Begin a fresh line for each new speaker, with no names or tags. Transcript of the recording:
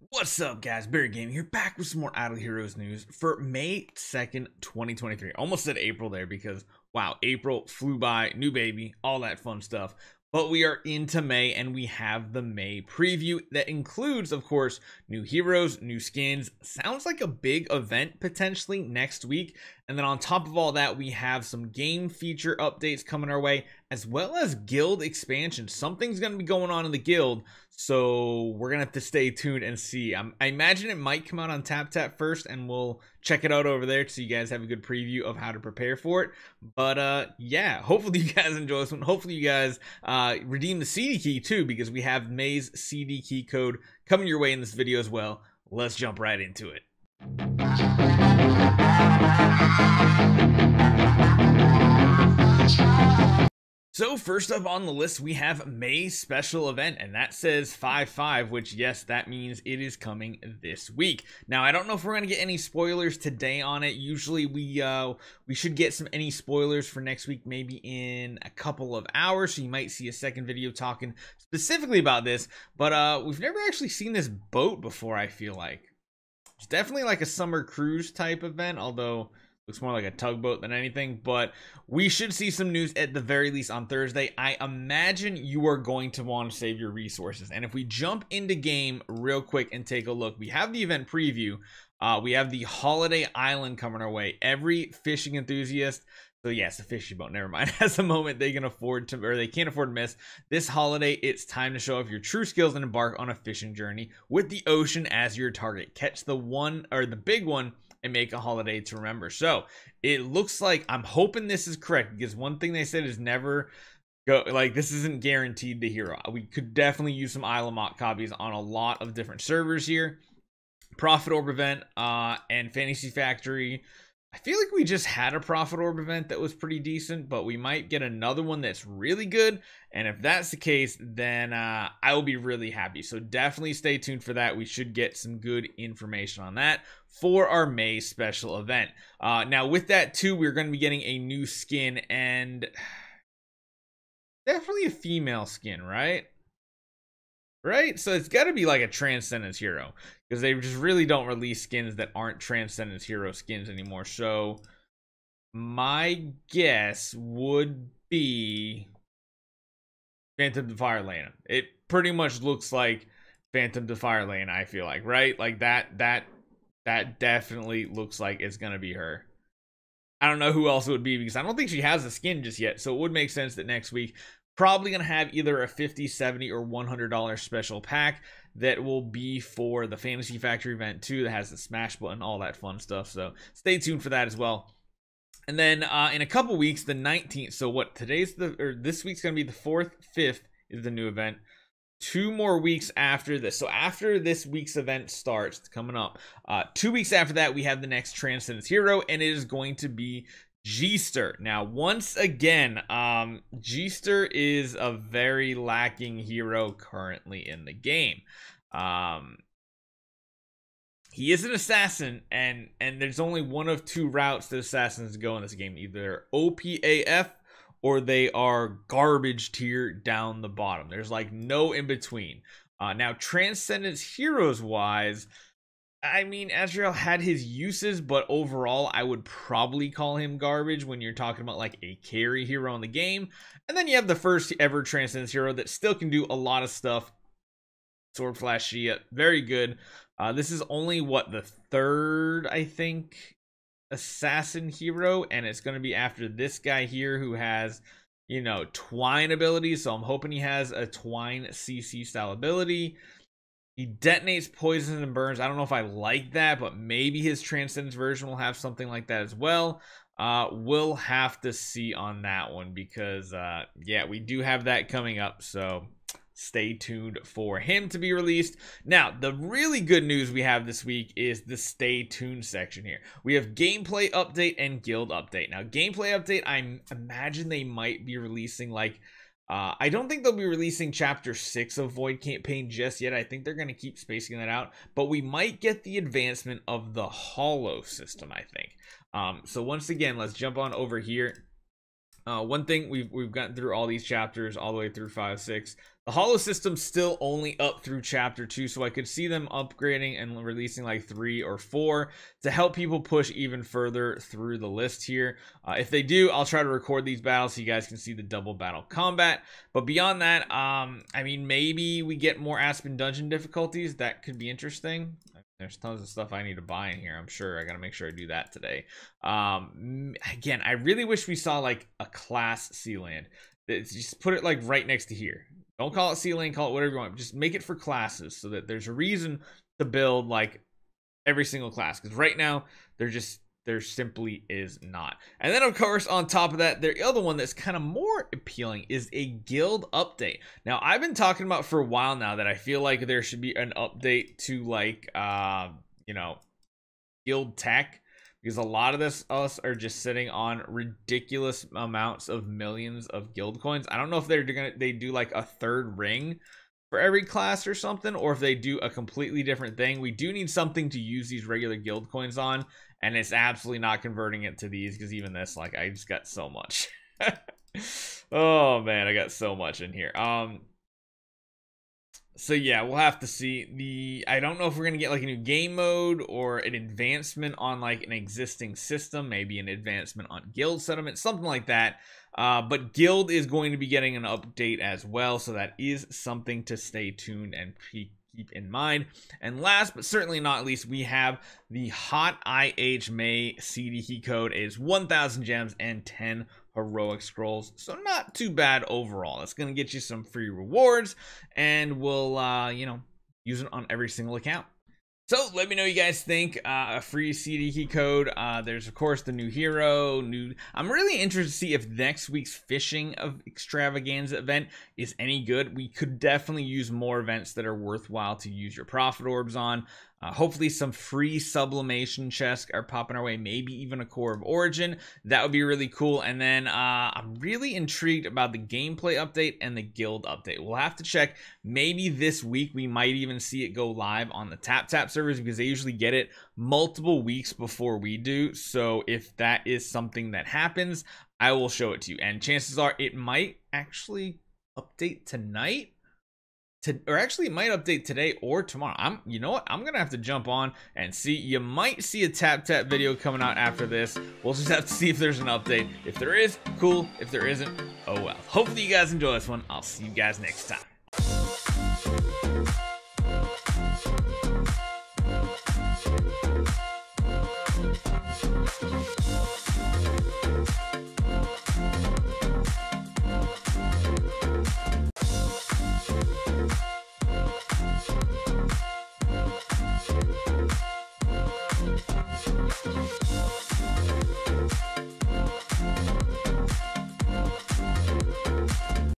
What's up, guys? Barry Gaming here, back with some more Idle Heroes news for May 2nd, 2023. Almost said April there because, wow, April flew by, new baby, all that fun stuff. But we are into May, and we have the May preview that includes, of course, new heroes, new skins. Sounds like a big event potentially next week. And then on top of all that, we have some game feature updates coming our way, as well as guild expansion. Something's going to be going on in the guild, so we're going to have to stay tuned and see. I imagine it might come out on TapTap first, and we'll check it out over there so you guys have a good preview of how to prepare for it. But yeah, hopefully you guys enjoy this one. Hopefully you guys redeem the CD key too, because we have May's CD key code coming your way in this video as well. Let's jump right into it. So first up on the list, we have May's special event, and that says 5/5, which, yes, that means it is coming this week. Now, I don't know if we're going to get any spoilers today on it. Usually we should get any spoilers for next week, maybe in a couple of hours, so you might see a second video talking specifically about this. But we've never actually seen this boat before, I feel like. It's definitely like a summer cruise type event, although looks more like a tugboat than anything. But we should see some news at the very least on Thursday. I imagine you are going to want to save your resources. And if we jump into game real quick and take a look, we have the event preview. We have the Holiday Island coming our way. Every fishing enthusiast, so yes, a fishing boat, never mind, has a moment they can afford to, or they can't afford to miss. This holiday, it's time to show off your true skills and embark on a fishing journey with the ocean as your target. Catch the one, or the big one, and make a holiday to remember. So it looks like, I'm hoping this is correct, because one thing they said is never go, like, this isn't guaranteed the hero. We could definitely use some Isle of Mott copies on a lot of different servers here. Profit Orb event and Fantasy Factory. I feel like we just had a Profit Orb event that was pretty decent, but we might get another one that's really good. And if that's the case, then I will be really happy. So definitely stay tuned for that. We should get some good information on that for our May special event. Now with that too, we're going to be getting a new skin, and definitely a female skin, right? Right? So it's got to be like a Transcendence hero, because they just really don't release skins that aren't Transcendence hero skins anymore. So my guess would be Phantom Defire Lena. It pretty much looks like Phantom Defire Lena, I feel like, right? Like that definitely looks like it's going to be her. I don't know who else it would be, because I don't think she has a skin just yet. So it would make sense that next week probably going to have either a $50, $70, or $100 special pack that will be for the Fantasy Factory event too, that has the smash button, all that fun stuff. So stay tuned for that as well. And then in a couple weeks, the 19th, so what, this week's going to be the 4th, 5th is the new event. 2 more weeks after this. So after this week's event starts, it's coming up, 2 weeks after that, we have the next Transcendence hero, and it is going to be Jester. Now, once again, Jester is a very lacking hero currently in the game. He is an assassin, and there's only one of 2 routes that assassins go in this game. Either OPAF or they are garbage tier down the bottom. There's like no in between. Now, Transcendence heroes wise, I mean, Azrael had his uses, but overall, I would probably call him garbage when you're talking about like a carry hero in the game. And then you have the first ever Transcendence hero that still can do a lot of stuff. Sword Flash Shia, very good. This is only, what, the 3rd, I think, assassin hero, and it's going to be after this guy here who has, you know, Twine abilities. So I'm hoping he has a Twine CC style ability. He detonates poison and burns. I don't know if I like that, but maybe his Transcendence version will have something like that as well. We'll have to see on that one, because yeah, we do have that coming up, so stay tuned for him to be released. Now, the really good news we have this week is the stay tuned section here. We have gameplay update and guild update. Now, gameplay update, I imagine they might be releasing like, I don't think they'll be releasing chapter 6 of Void Campaign just yet. I think they're going to keep spacing that out, but we might get the advancement of the Hollow system, I think. So once again, let's jump on over here. One thing, we've gotten through all these chapters all the way through 5, 6. The Holo system's still only up through chapter 2, so I could see them upgrading and releasing like 3 or 4 to help people push even further through the list here. If they do, I'll try to record these battles so you guys can see the double battle combat. But beyond that, I mean, maybe we get more Aspen Dungeon difficulties. That could be interesting. There's tons of stuff I need to buy in here. I'm sure I gotta make sure I do that today. Again, I really wish we saw like a class Sealand. Just put it like right next to here. Don't call it Sealand, call it whatever you want. Just make it for classes so that there's a reason to build like every single class. Because right now, there simply is not. And then of course, on top of that, the other one that's kind of more appealing is a guild update. Now, I've been talking about for a while now that I feel like there should be an update to like, you know, guild tech. Because a lot of us are just sitting on ridiculous amounts of millions of guild coins. I don't know if they do like a third ring for every class or something, or if they do a completely different thing. We do need something to use these regular guild coins on, and it's absolutely not converting it to these, because even this, like, I just got so much. Oh man, I got so much in here. So yeah, we'll have to see. I don't know if we're gonna get like a new game mode or an advancement on like an existing system, maybe an advancement on guild settlement, something like that. But guild is going to be getting an update as well, so that is something to stay tuned and keep in mind. And last but certainly not least, we have the HOTIHMAY CDKEY code. It is 1,000 gems and 10 heroic scrolls, so not too bad overall. It's going to get you some free rewards, and we'll you know, use it on every single account. So let me know what you guys think. A free CDKEY code. There's of course the new hero. I'm really interested to see if next week's fishing of extravaganza event is any good. We could definitely use more events that are worthwhile to use your profit orbs on. Hopefully some free sublimation chests are popping our way, maybe even a core of origin. That would be really cool. And then I'm really intrigued about the gameplay update and the guild update. We'll have to check. Maybe this week we might even see it go live on the TapTap servers, because they usually get it multiple weeks before we do. So if that is something that happens, I will show it to you. And chances are it might actually update tonight. Or actually, it might update today or tomorrow. You know what? I'm gonna have to jump on and see. You might see a TapTap video coming out after this. We'll just have to see if there's an update. If there is, cool. If there isn't, oh well. Hopefully you guys enjoy this one. I'll see you guys next time.